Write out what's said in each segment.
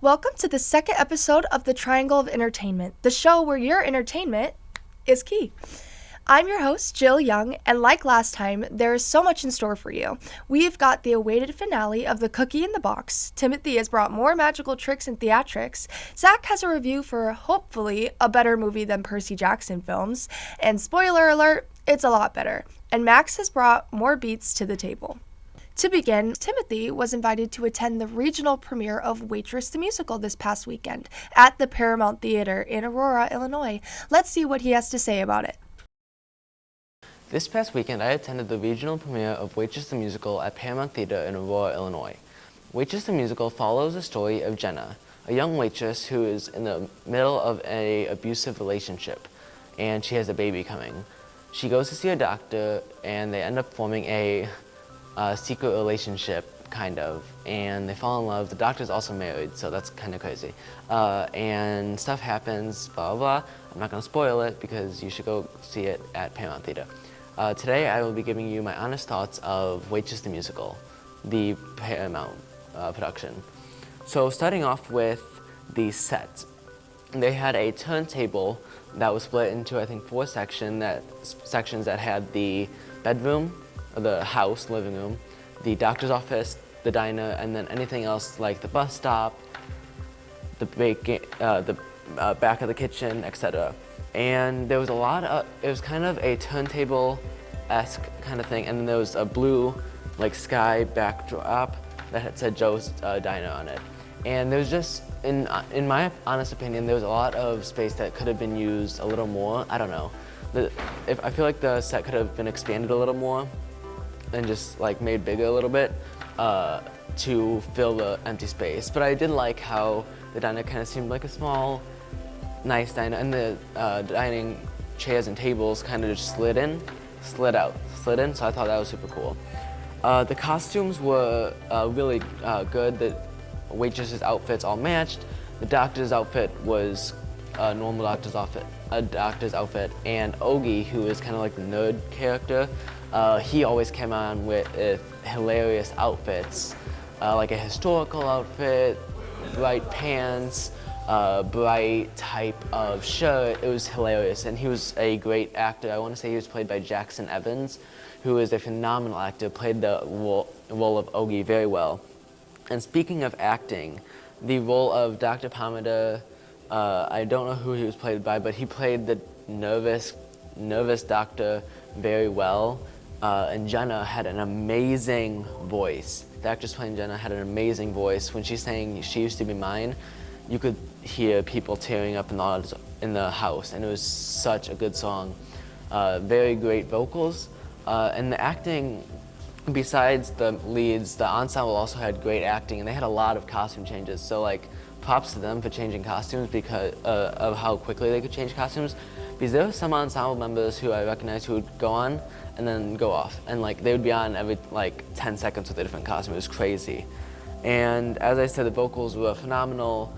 Welcome to the second episode of the Triangle of Entertainment, the show where your entertainment is key. I'm your host, Jill Young, and like last time, there is so much in store for you. We've got the awaited finale of The Cookie in the Box. Timothy has brought more magical tricks and theatrics. Zach has a review for, hopefully, a better movie than Percy Jackson films. And spoiler alert, it's a lot better. And Max has brought more beats to the table. To begin, Timothy was invited to attend the regional premiere of Waitress the Musical this past weekend at the Paramount Theater in Aurora, Illinois. Let's see what he has to say about it. This past weekend, I attended the regional premiere of Waitress the Musical at Paramount Theater in Aurora, Illinois. Waitress the Musical follows the story of Jenna, a young waitress who is in the middle of an abusive relationship, and she has a baby coming. She goes to see a doctor, and they end up forming a secret relationship, kind of, and they fall in love. The doctor's also married, so that's kind of crazy. And stuff happens, blah, blah, blah. I'm not going to spoil it because you should go see it at Paramount Theater. Today I will be giving you my honest thoughts of Waitress the Musical, the Paramount production. So starting off with the set. They had a turntable that was split into, I think, four sections that had the bedroom, the house, living room, the doctor's office, the diner, and then anything else like the bus stop, the back of the kitchen, etc. And there was it was kind of a turntable-esque kind of thing, and then there was a blue, like, sky backdrop that had said Joe's Diner on it. And there was just, in my honest opinion, there was a lot of space that could have been used a little more. I don't know. I feel like the set could have been expanded a little more and just like made bigger a little bit to fill the empty space. But I did like how the diner kind of seemed like a small, nice diner, and the dining chairs and tables kind of just slid in, so I thought that was super cool. The costumes were really good. The waitress's outfits all matched. The doctor's outfit was a normal doctor's outfit, and Ogie, who is kind of like the nerd character, he always came on with hilarious outfits, like a historical outfit, bright pants, bright type of shirt. It was hilarious, and he was a great actor. I want to say he was played by Jackson Evans, who is a phenomenal actor, played the role of Ogie very well. And speaking of acting, the role of Dr. Pomander, I don't know who he was played by, but he played the nervous doctor very well. And Jenna had an amazing voice. The actress playing Jenna had an amazing voice. When she's saying "She Used to Be Mine," you could hear people tearing up in the house, and it was such a good song. Very great vocals, and the acting. Besides the leads, the ensemble also had great acting, and they had a lot of costume changes. So, like, props to them for changing costumes because of how quickly they could change costumes. Because there were some ensemble members who I recognized who would go on and then go off, and like they would be on every like 10 seconds with a different costume. It was crazy. And as I said, the vocals were phenomenal.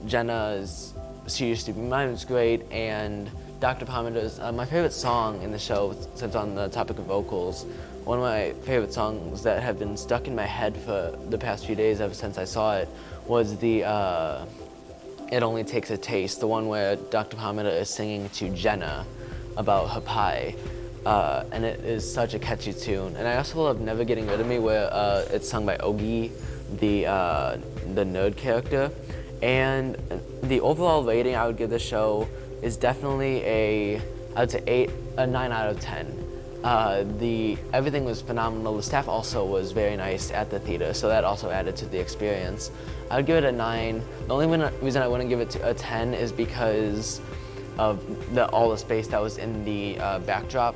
Jenna's "She Used to Be Mine" was great, and Dr. Pomander's my favorite song in the show, since on the topic of vocals. One of my favorite songs that have been stuck in my head for the past few days ever since I saw it was the "It Only Takes a Taste," the one where Dr. Pomander is singing to Jenna about her pie. And it is such a catchy tune. And I also love "Never Getting Rid of Me," where it's sung by Ogie, the nerd character. And the overall rating I would give the show is definitely I would say a 9 out of 10. Everything was phenomenal. The staff also was very nice at the theater, so that also added to the experience. I would give it a 9. The only reason I wouldn't give it a 10 is because of all the space that was in the backdrop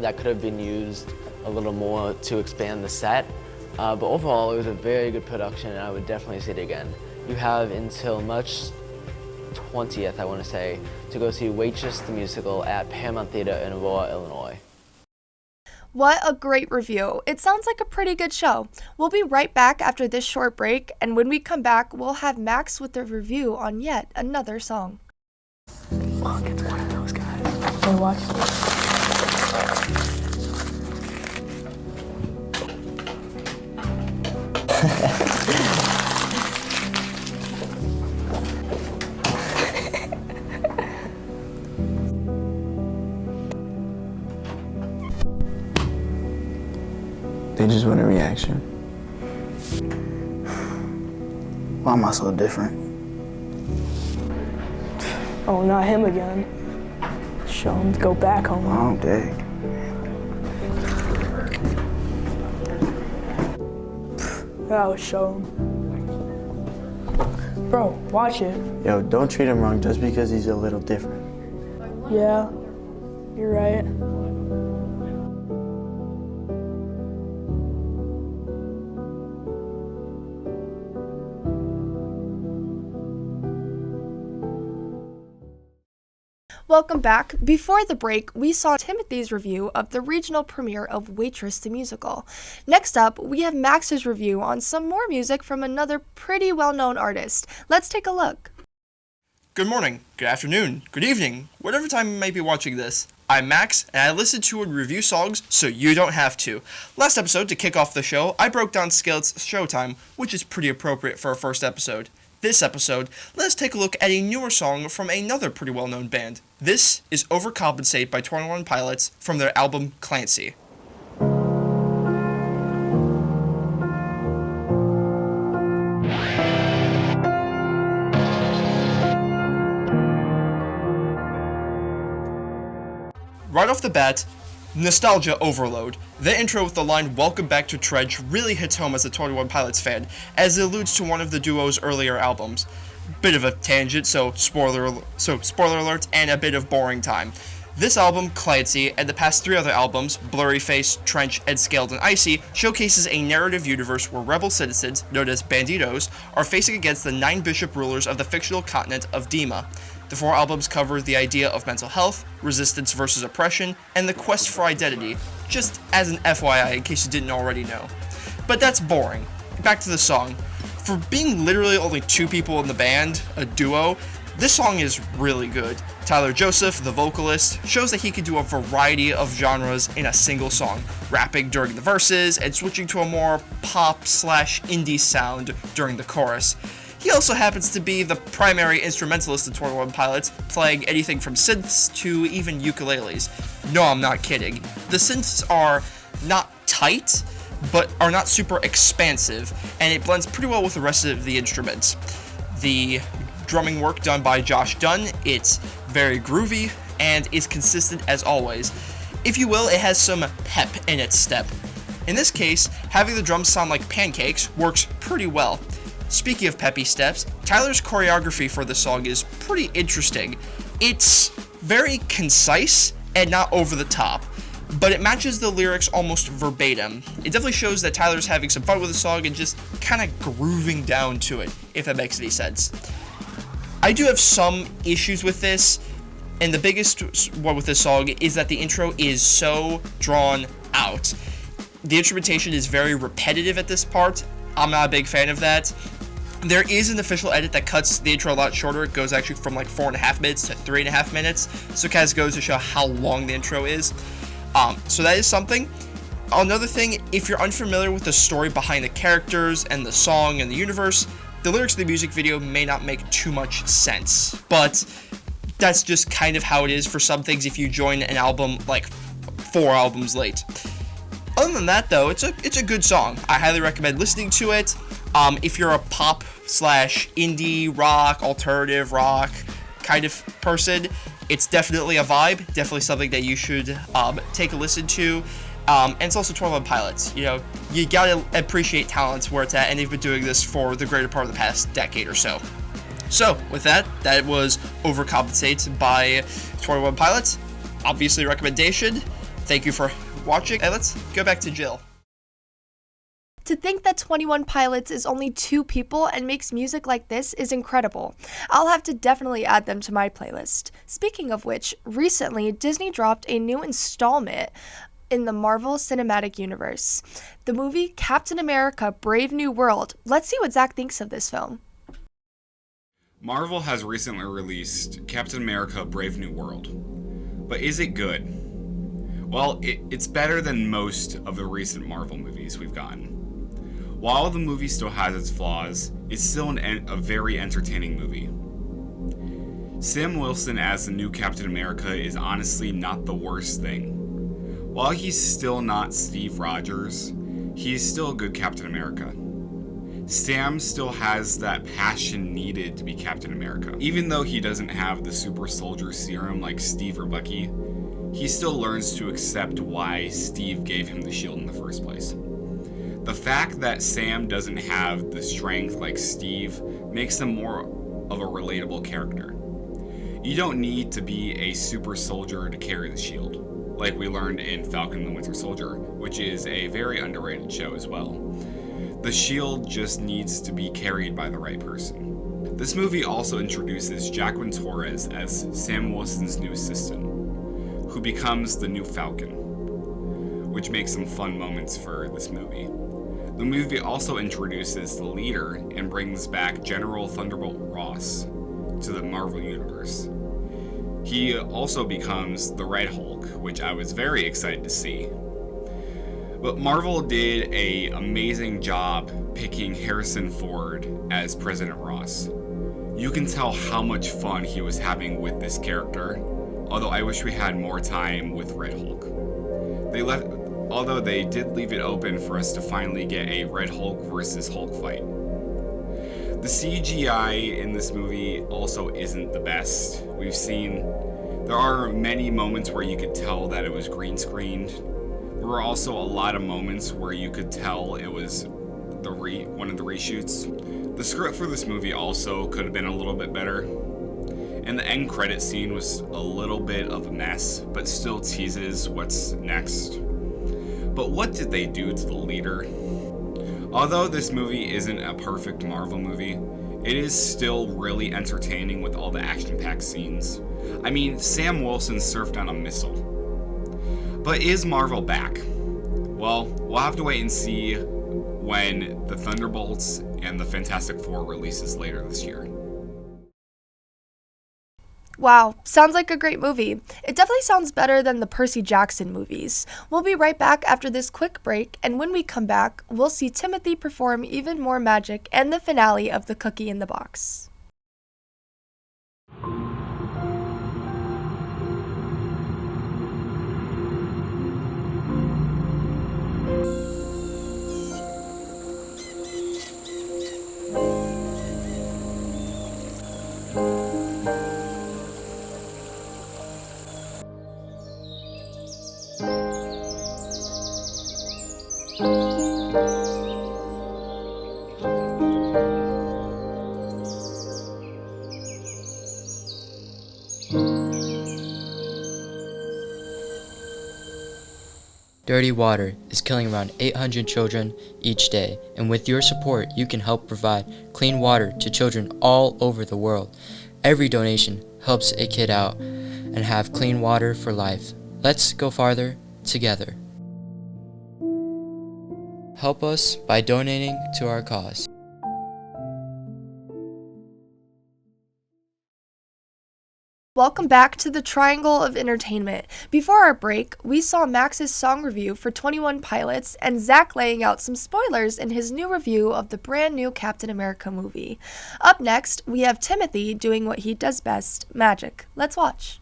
that could have been used a little more to expand the set. But overall, it was a very good production, and I would definitely see it again. You have until March 20th, I want to say, to go see Waitress the Musical at Paramount Theater in Aurora, Illinois. What a great review. It sounds like a pretty good show. We'll be right back after this short break, and when we come back, we'll have Max with the review on yet another song. Fuck, it's one of those guys. Hey, watch this. They just want a reaction. Why am I so different? Oh, not him again. Show him to go back home. Oh, dang. Yeah, I'll show him. Bro, watch it. Yo, don't treat him wrong just because he's a little different. Yeah, you're right. Welcome back. Before the break, we saw Timothy's review of the regional premiere of Waitress the Musical. Next up, we have Max's review on some more music from another pretty well-known artist. Let's take a look. Good morning, good afternoon, good evening, whatever time you might be watching this. I'm Max, and I listen to and review songs so you don't have to. Last episode, to kick off the show, I broke down Skillet's Showtime, which is pretty appropriate for a first episode. This episode, let's take a look at a newer song from another pretty well-known band. This is Overcompensate by 21 Pilots from their album Clancy. Right off the bat, nostalgia overload. The intro with the line "Welcome back to Trench" really hits home as a 21 Pilots fan, as it alludes to one of the duo's earlier albums. Bit of a tangent, so spoiler alert, and a bit of boring time. This album, Clancy, and the past three other albums, Blurry Face, Trench, and Scaled and Icy, showcases a narrative universe where rebel citizens, known as Bandidos, are facing against the 9 bishop rulers of the fictional continent of Dima. The 4 albums cover the idea of mental health, resistance versus oppression, and the quest for identity, just as an FYI in case you didn't already know. But that's boring. Back to the song. For being literally only 2 people in the band, a duo, this song is really good. Tyler Joseph, the vocalist, shows that he can do a variety of genres in a single song, rapping during the verses and switching to a more pop/indie sound during the chorus. He also happens to be the primary instrumentalist in 21 Pilots, playing anything from synths to even ukuleles. No, I'm not kidding. The synths are not tight, but are not super expansive, and it blends pretty well with the rest of the instruments. The drumming work done by Josh Dunn, it's very groovy, and is consistent as always. If you will, it has some pep in its step. In this case, having the drums sound like pancakes works pretty well. Speaking of peppy steps, Tyler's choreography for the song is pretty interesting. It's very concise and not over the top, but it matches the lyrics almost verbatim. It definitely shows that Tyler's having some fun with the song and just kind of grooving down to it, if that makes any sense. I do have some issues with this, and the biggest one with this song is that the intro is so drawn out. The instrumentation is very repetitive at this part. I'm not a big fan of that. There is an official edit that cuts the intro a lot shorter. It goes actually from like 4.5 minutes to 3.5 minutes. So it kind of goes to show how long the intro is. So that is something. Another thing, if you're unfamiliar with the story behind the characters and the song and the universe, the lyrics of the music video may not make too much sense. But that's just kind of how it is for some things if you join an album like 4 albums late. Other than that, though, it's a good song. I highly recommend listening to it. If you're a pop/indie rock, alternative rock kind of person, it's definitely a vibe. Definitely something that you should take a listen to. And it's also 21 Pilots. You know, you gotta appreciate talents where it's at, and they've been doing this for the greater part of the past decade or so. So, with that was Overcompensate by 21 Pilots. Obviously a recommendation. Thank you for watching, and let's go back to Jill. To think that 21 Pilots is only 2 people and makes music like this is incredible. I'll have to definitely add them to my playlist. Speaking of which, recently Disney dropped a new installment in the Marvel Cinematic Universe. The movie Captain America: Brave New World. Let's see what Zach thinks of this film. Marvel has recently released Captain America: Brave New World. But is it good? Well, it's better than most of the recent Marvel movies we've gotten. While the movie still has its flaws, it's still a very entertaining movie. Sam Wilson as the new Captain America is honestly not the worst thing. While he's still not Steve Rogers, he's still a good Captain America. Sam still has that passion needed to be Captain America. Even though he doesn't have the super soldier serum like Steve or Bucky, he still learns to accept why Steve gave him the shield in the first place. The fact that Sam doesn't have the strength like Steve makes him more of a relatable character. You don't need to be a super soldier to carry the shield, like we learned in Falcon and the Winter Soldier, which is a very underrated show as well. The shield just needs to be carried by the right person. This movie also introduces Jacqueline Torres as Sam Wilson's new assistant, who becomes the new Falcon, which makes some fun moments for this movie. The movie also introduces the leader and brings back General Thunderbolt Ross to the Marvel Universe. He also becomes the Red Hulk, which I was very excited to see. But Marvel did an amazing job picking Harrison Ford as President Ross. You can tell how much fun he was having with this character, although I wish we had more time with Red Hulk. Although they did leave it open for us to finally get a Red Hulk versus Hulk fight. The CGI in this movie also isn't the best. There are many moments where you could tell that it was green screened. There were also a lot of moments where you could tell it was one of the reshoots. The script for this movie also could have been a little bit better. And the end credit scene was a little bit of a mess, but still teases what's next. But what did they do to the leader? Although this movie isn't a perfect Marvel movie, it is still really entertaining with all the action-packed scenes. I mean, Sam Wilson surfed on a missile. But is Marvel back? Well, we'll have to wait and see when the Thunderbolts and the Fantastic Four releases later this year. Wow, sounds like a great movie. It definitely sounds better than the Percy Jackson movies. We'll be right back after this quick break, and when we come back, we'll see Timothy perform even more magic and the finale of The Cookie in the Box. Dirty water is killing around 800 children each day, and with your support, you can help provide clean water to children all over the world. Every donation helps a kid out and have clean water for life. Let's go farther together. Help us by donating to our cause. Welcome back to the Triangle of Entertainment. Before our break, we saw Max's song review for 21 Pilots and Zach laying out some spoilers in his new review of the brand new Captain America movie. Up next, we have Timothy doing what he does best, magic. Let's watch.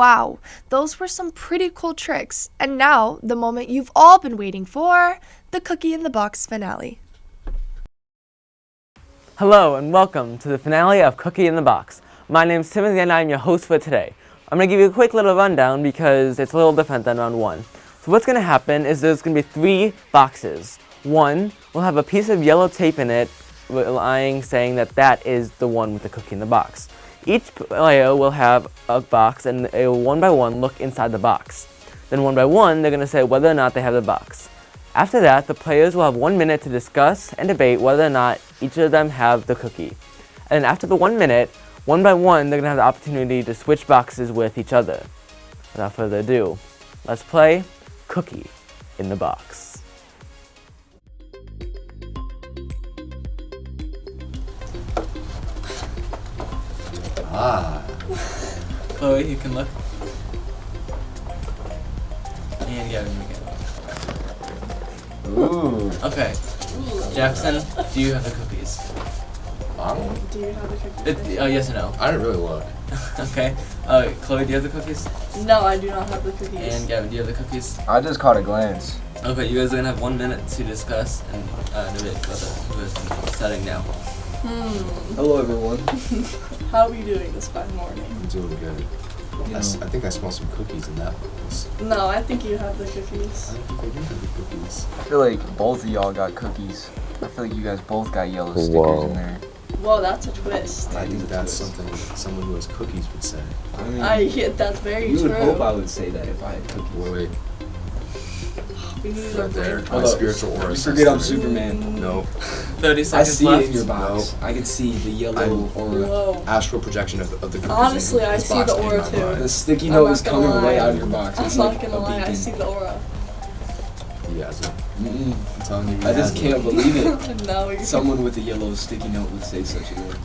Wow, those were some pretty cool tricks. And now, the moment you've all been waiting for, the Cookie in the Box finale. Hello and welcome to the finale of Cookie in the Box. My name's Timothy and I'm your host for today. I'm going to give you a quick little rundown because it's a little different than round one. So what's going to happen is there's going to be 3 boxes. One will have a piece of yellow tape in it saying that that is the one with the cookie in the box. Each player will have a box and they will one by one look inside the box. Then one by one they're going to say whether or not they have the box. After that, the players will have 1 minute to discuss and debate whether or not each of them have the cookie. And after the 1 minute, one by one they're going to have the opportunity to switch boxes with each other. Without further ado, let's play Cookie in the Box. Chloe, you can look. And Gavin, you can. Ooh. Okay. Jackson, do you have the cookies? Do you have the cookies? Yes or no? I didn't really look. Okay. Chloe, do you have the cookies? No, I do not have the cookies. And Gavin, do you have the cookies? I just caught a glance. Okay, you guys are gonna have 1 minute to discuss and debate who is starting now. Hello, everyone. How are we doing this fine morning? I'm doing good. I think I smell some cookies in that box. No, I think you have the I cookies. don't think I do have the cookies. I feel like both of y'all got cookies. I feel like you guys both got yellow stickers Whoa. in there. Whoa, that's a twist. I think that's something someone who has cookies would say. I mean, Yeah, that's very you true. would hope I would say that if I had cookies. Wait, We need a right there. break. My Hold up. spiritual aura. You says forget I'm that. Superman. Nope. 30 I seconds see left. it in your box. I can see the yellow I'm- aura. Whoa. Astral projection of the cookies. Honestly, in I this see box the in aura my too. mind. The sticky I'm note not is gonna coming lie. right out of your box. I'm It's not like gonna a lie, I beacon. see the aura. He has it. Mm-mm. I'm telling you, he I just has can't it. believe it. No, you're Someone with a yellow sticky note would say such a word.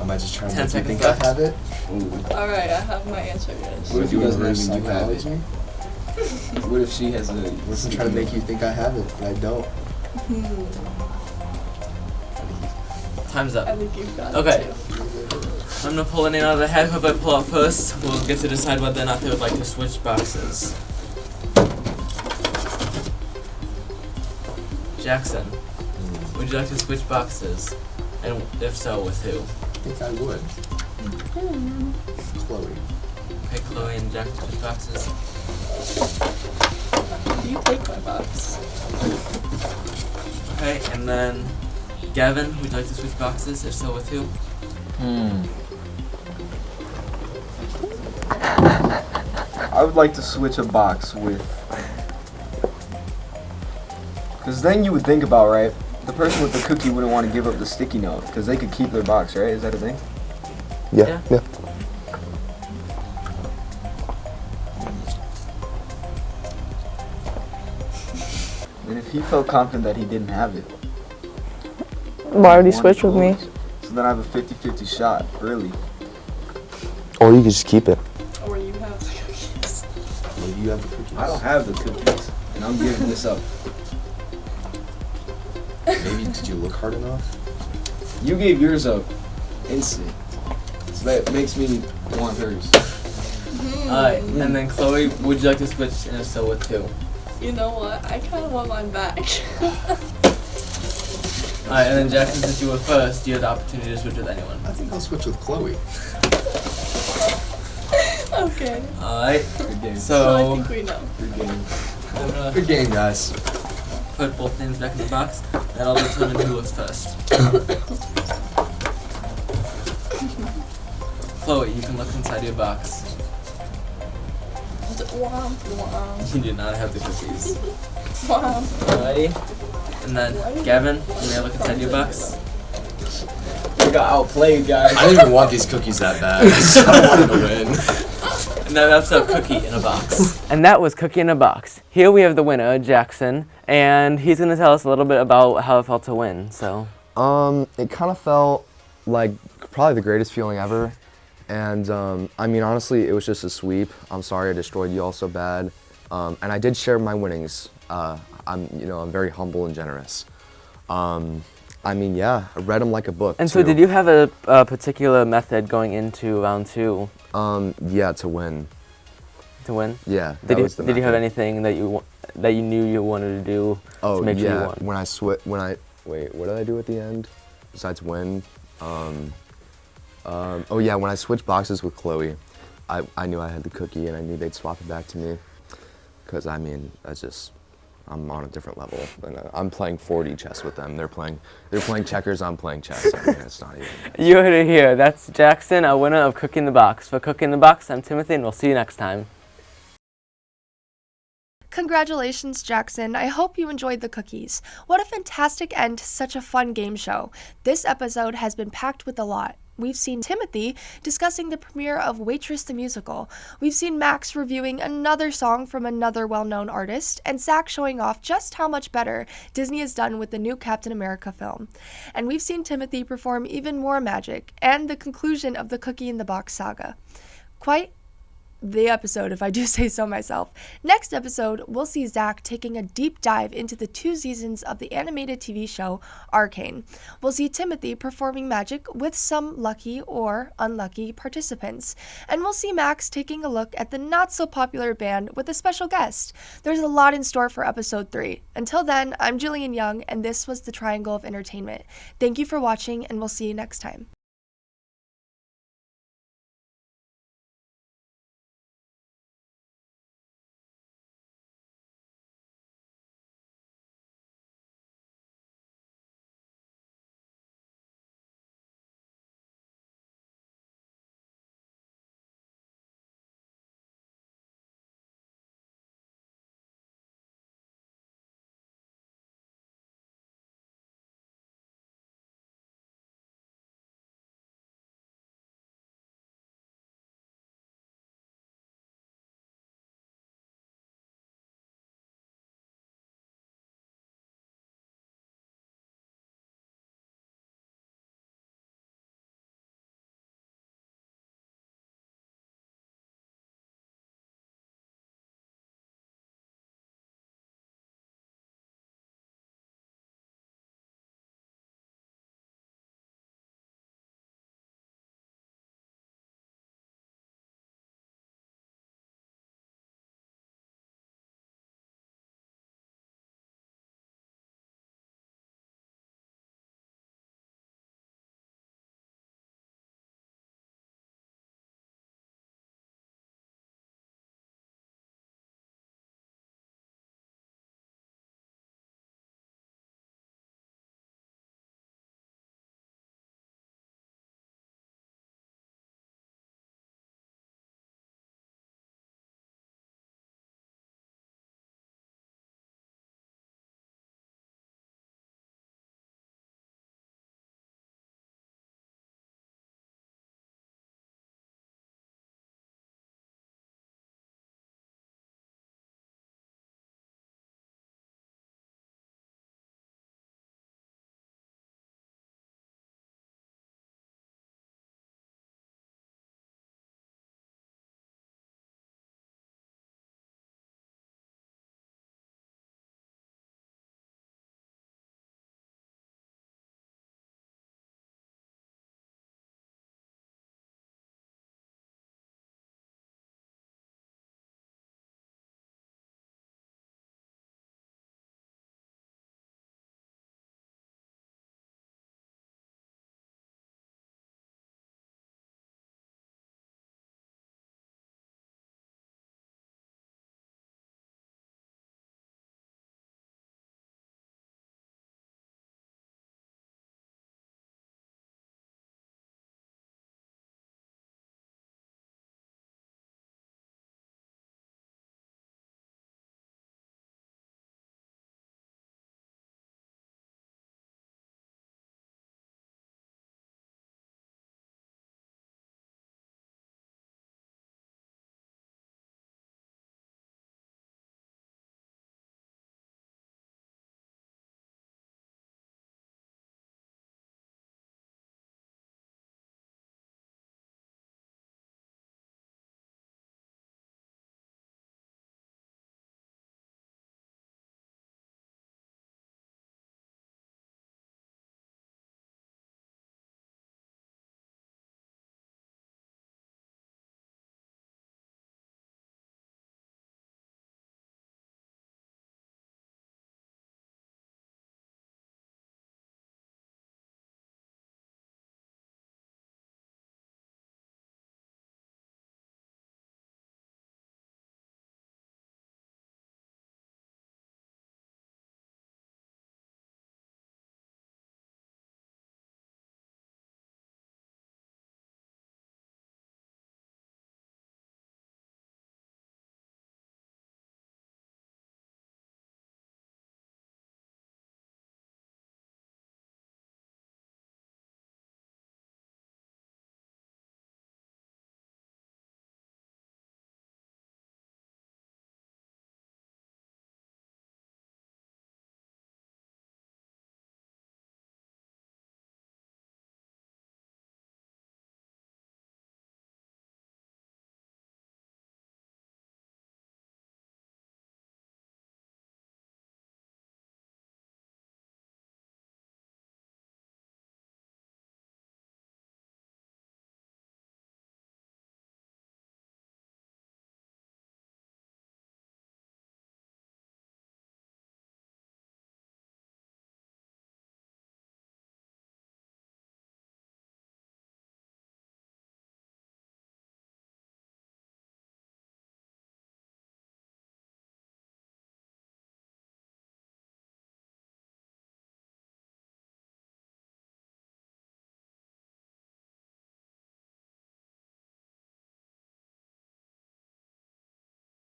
Am I just trying to 10 make you think seconds I have it? Ooh. Alright, I have my answer, guys. What if he You doesn't reverse even you have it? psychology? What if she has a I'm sticky trying to make note? you think I have it, but I don't. Time's I up. think you've got Okay. it too. I'm gonna pull a name out of the hat. Whoever I pull out first will get to decide whether or not they would like to switch boxes. Jackson, would you like to switch boxes? And if so, with who? I think I would. Chloe. Okay, Chloe and Jackson switch boxes. You take my box. Okay, and then Gavin, would you like to switch boxes? If so, with who? I would like to switch a box with. Because then you would think about, right? The person with the cookie wouldn't want to give up the sticky note because they could keep their box, right? Is that a thing? Yeah. And if he felt confident that he didn't have it. Why would he wanted switch to with me? lose. So then I have a 50-50 shot, really. Or you could just keep it. Or you have the cookies. Maybe you have the cookies. I don't have the cookies, and I'm giving this up. Maybe did you look hard enough? You gave yours up instant. So that makes me want hers. Alright, and then Chloe, would you like to switch? And if so, with who? You know what? I kind of want mine back. Alright, and then Jackson, since you were first, you had the opportunity to switch with anyone. I think I'll switch with Chloe. Okay. Alright, Good game. So I so think we know. Good game. I'm gonna Good game, guys. put both names back in the box, and I'll determine who looks first. Chloe, you can look inside your box. Womp womp. You do not have the cookies. Womp. Alrighty. And then Gavin, you may look inside your box. We got outplayed, guys. I didn't even want these cookies that bad. So I wanted to win. And then that's a cookie in a box. And that was Cookie in a Box. Here we have the winner, Jackson, and he's going to tell us a little bit about how it felt to win. So, It kind of felt like probably the greatest feeling ever. And I mean, honestly, it was just a sweep. I'm sorry I destroyed you all so bad. And I did share my winnings. I'm very humble and generous. I mean, yeah, I read them like a book. and so too. did you have a particular method going into round two? Yeah, to win. To win? Yeah. Did you the did you have method. anything that you knew you wanted to do to make sure you won? Wait, what did I do at the end? Besides win? Oh yeah, when I switched boxes with Chloe, I knew I had the cookie and I knew they'd swap it back to me. Cause I mean, I'm on a different level. And, I'm playing 4D chess with them. They're playing checkers. I'm playing chess. I mean, it's not even. You heard it here. That's Jackson, a winner of Cookie in the Box. For Cookie in the Box, I'm Timothy, and we'll see you next time. Congratulations, Jackson. I hope you enjoyed the cookies. What a fantastic end to such a fun game show. This episode has been packed with a lot. We've seen Timothy discussing the premiere of Waitress the Musical. We've seen Max reviewing another song from another well-known artist, and Zach showing off just how much better Disney has done with the new Captain America film. And we've seen Timothy perform even more magic, and the conclusion of the Cookie in the Box saga. Quite the episode, if I do say so myself. Next episode, we'll see Zach taking a deep dive into the 2 seasons of the animated TV show Arcane. We'll see Timothy performing magic with some lucky or unlucky participants. And we'll see Max taking a look at the not-so-popular band with a special guest. There's a lot in store for episode 3. Until then, I'm Jillian Young, and this was the Triangle of Entertainment. Thank you for watching, and we'll see you next time.